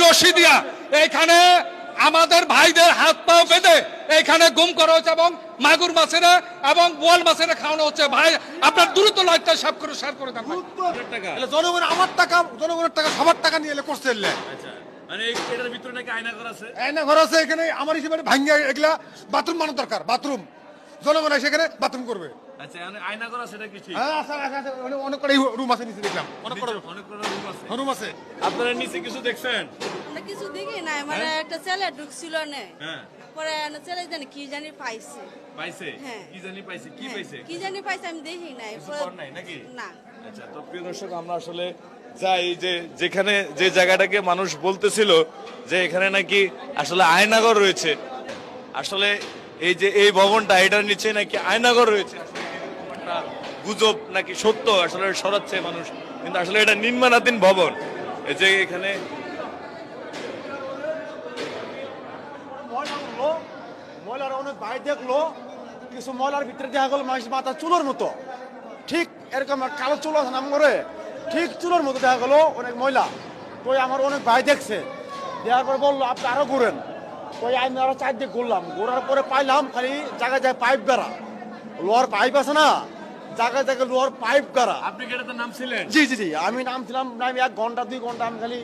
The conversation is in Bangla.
রশি দিয়া এখানে আমাদের ভাইদের হাত পা বেঁধে এখানে গুম করা হচ্ছে এবং মাগুর মাছেরা এবং বোয়াল মাছেরা খাওয়ানো হচ্ছে। ভাই আপনার দ্রুত লাইটটা সাফ করে শেয়ার করে দেন ভাই। জনগণ আমার টাকা, জনগণের টাকা, সবার টাকা নিয়ে এলে করছে। আচ্ছা, মানে এটার ভিতরে নাকি আয়না ঘর আছে? আয়না ঘর আছে এখানে, আমার হিসেবে ভাঙ্গা এগুলা বাথরুম বানানো দরকার। বাথরুম জনগণ এসে এখানে বাথরুম করবে। আচ্ছা, মানে আয়না ঘর আছে, এটা কি ঠিক? হ্যাঁ, আছে, অনেক করে রুম আছে নিচে, দেখলাম অনেক করে অনেক রুম আছে। রুম আছে। আপনারা নিচে কিছু দেখছেন? আমরা কিছু দেখি নাই, মানে একটা ছেলে ঢুকছিল না, হ্যাঁ, পরে ছেলে জানি কি জানি পাইছে। পাইছে? হ্যাঁ। কি জানি পাইছে? কি হ্যাঁ, পাইছে? কি জানি পাইছে আমি দেখি নাই। কিছু কর নাই নাকি? না। আচ্ছা, তো প্রিয় দর্শক, আমরা আসলে যাই যে যেখানে যে জায়গাটাকে মানুষ বলতেছিল যে এখানে নাকি আসলে আয়নাঘর রয়েছে, আসলে এই যে এই ভবনটা, এটার নিচে নাকি আয়নাঘর রয়েছে, আসলে এরকম একটা গুজব নাকি সত্য আসলে সরাচ্ছে মানুষ, কিন্তু আসলে এটা নির্মাণাধীন ভবন। এই যে এখানে ময়লা উঠলো, ময়লার অনেক ভাই দেখলো, কিছু ময়লার ভিতরে দেখা গেল মানুষ মাথা চুলোর মতো, ঠিক এরকম কালো চুল আছে নাম করে, ঠিক চুলোর মতো দেখা গেল অনেক ময়লা। তো আমার অনেক ভাই দেখছে, দেওয়ার পর বললো আপনি আরো ঘুরেন। ওই আমি আরো চারদিকে ঘুরলাম, ঘোরার পরে পাইলাম খালি জায়গায় জায়গায় পাইপ গাড়া, লোহার পাইপ আছে না, জায়গায় জায়গায় লোহার পাইপ গাড়া। আপনি কি এটাতে নামছিলেন? জি জি জি, আমি নামছিলাম, আমি 1 ঘন্টা 2 ঘন্টা আমি খালি